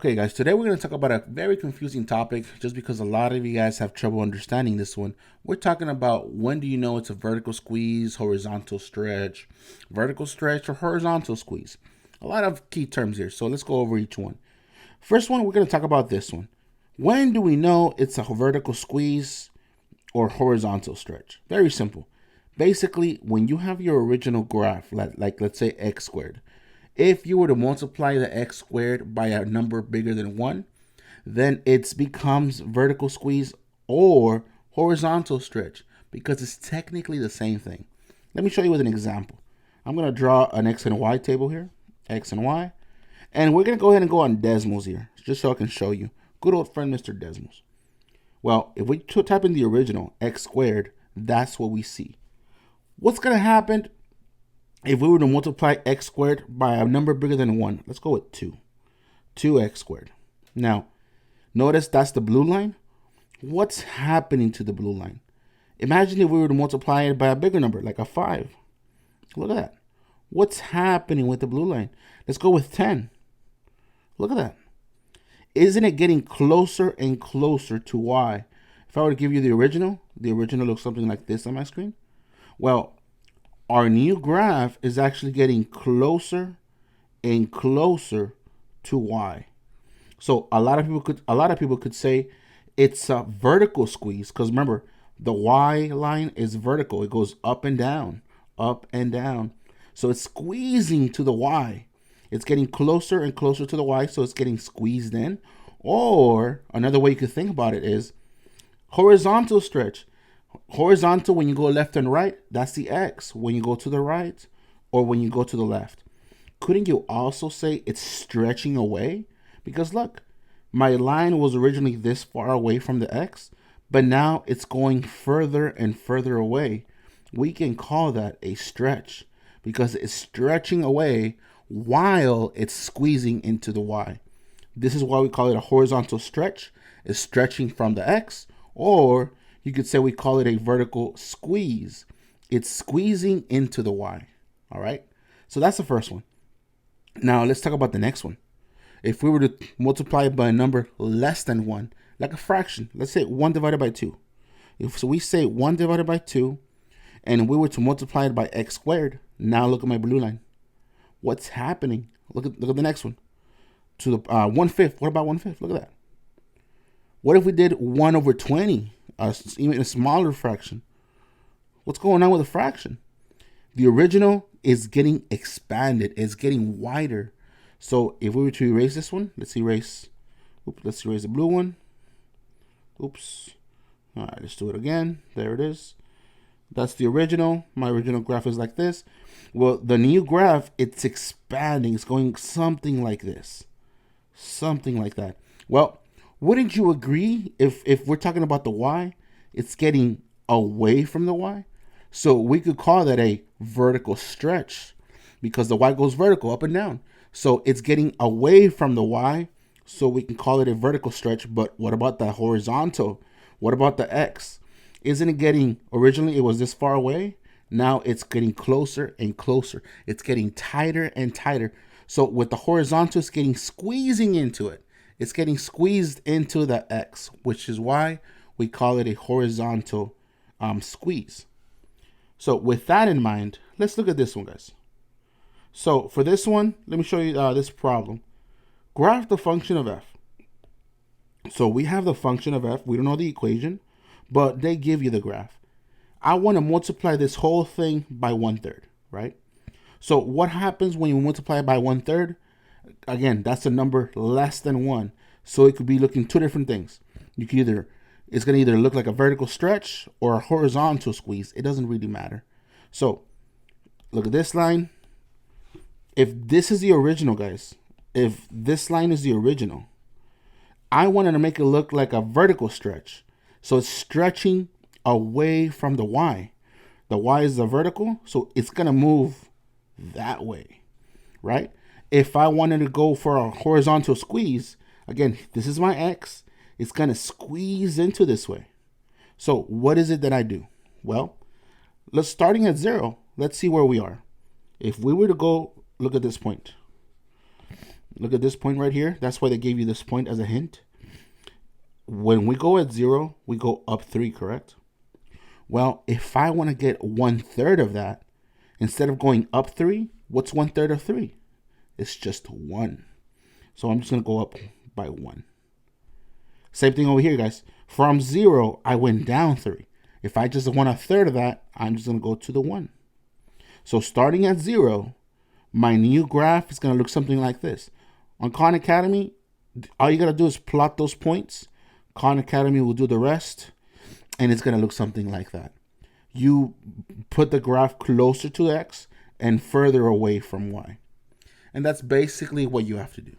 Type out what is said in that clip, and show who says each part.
Speaker 1: Okay, guys, today we're going to talk about a very confusing topic just because a lot of you guys have trouble understanding this one. We're talking about when do you know it's a vertical squeeze, horizontal stretch, or horizontal squeeze. A lot of key terms here, so let's go over each one. First one, we're going to talk about this one. When do we know it's a vertical squeeze or horizontal stretch? Very simple. Basically, when you have your original graph, like let's say x squared, if you were to multiply the x squared by a number bigger than 1, then it becomes vertical squeeze or horizontal stretch because it's technically the same thing. Let me show you with an example. I'm going to draw an x and y table here, x and y, and we're going to go ahead and go on Desmos here just so I can show you. Good old friend Mr. Desmos. Well, if we type in the original x squared, that's what we see. What's going to happen if we were to multiply x squared by a number bigger than 1? Let's go with 2. 2x squared. Now, notice that's the blue line. What's happening to the blue line? Imagine if we were to multiply it by a bigger number, like a 5. Look at that. What's happening with the blue line? Let's go with 10. Look at that. Isn't it getting closer and closer to y? If I were to give you the original looks something like this on my screen. Well, our new graph is actually getting closer and closer to y. So a lot of people could say it's a vertical squeeze because remember, the y line is vertical. It goes up and down, up and down. So it's squeezing to the y. It's getting closer and closer to the y, so it's getting squeezed in. Or another way you could think about it is horizontal stretch. Horizontal, when you go left and right, that's the x. When you go to the right or when you go to the left. Couldn't you also say it's stretching away? Because look, my line was originally this far away from the x, but now it's going further and further away. We can call that a stretch because it's stretching away while it's squeezing into the y. This is why we call it a horizontal stretch. It's stretching from the x, or you could say we call it a vertical squeeze. It's squeezing into the y. All right. So that's the first one. Now let's talk about the next one. If we were to multiply it by a number less than 1, like a fraction, let's say 1 divided by 2. So we say 1 divided by 2, and we were to multiply it by x squared. Now look at my blue line. What's happening? Look at the next one. To the 1/5. What about 1/5? Look at that. What if we did 1 over 20? Even a smaller fraction. What's going on with the fraction? The original is getting expanded. It's getting wider. So if we were to erase this one, let's erase the blue one. Oops. All right, let's do it again. There it is. That's the original. My original graph is like this. Well, the new graph, it's expanding. It's going something like this. Something like that. Well, wouldn't you agree if we're talking about the y, it's getting away from the y? So we could call that a vertical stretch because the y goes vertical up and down. So it's getting away from the y, so we can call it a vertical stretch. But what about the horizontal? What about the x? Isn't it getting, originally it was this far away? Now it's getting closer and closer. It's getting tighter and tighter. So with the horizontal, it's getting squeezing into it. It's getting squeezed into the x, which is why we call it a horizontal squeeze. So with that in mind, let's look at this one, guys. So for this one, let me show you this problem. Graph the function of f. So we have the function of f. We don't know the equation, but they give you the graph. I want to multiply this whole thing by 1/3, right? So what happens when you multiply it by 1/3? Again, that's a number less than 1. So it could be looking two different things. It's going to either look like a vertical stretch or a horizontal squeeze. It doesn't really matter. So look at this line. If this is the original, guys, if this line is the original, I wanted to make it look like a vertical stretch. So it's stretching away from the y. The y is the vertical, so it's going to move that way, right? If I wanted to go for a horizontal squeeze, again, this is my x. It's going to squeeze into this way. So what is it that I do? Well, starting at 0, let's see where we are. If we were to go look at this point. Look at this point right here. That's why they gave you this point as a hint. When we go at 0, we go up 3, correct? Well, if I want to get 1/3 of that, instead of going up 3, what's 1/3 of 3? It's just 1. So I'm just going to go up by 1. Same thing over here, guys. From 0, I went down 3. If I just want 1/3 of that, I'm just going to go to the 1. So starting at 0, my new graph is going to look something like this. On Khan Academy, all you got to do is plot those points. Khan Academy will do the rest, and it's going to look something like that. You put the graph closer to X and further away from Y. And that's basically what you have to do.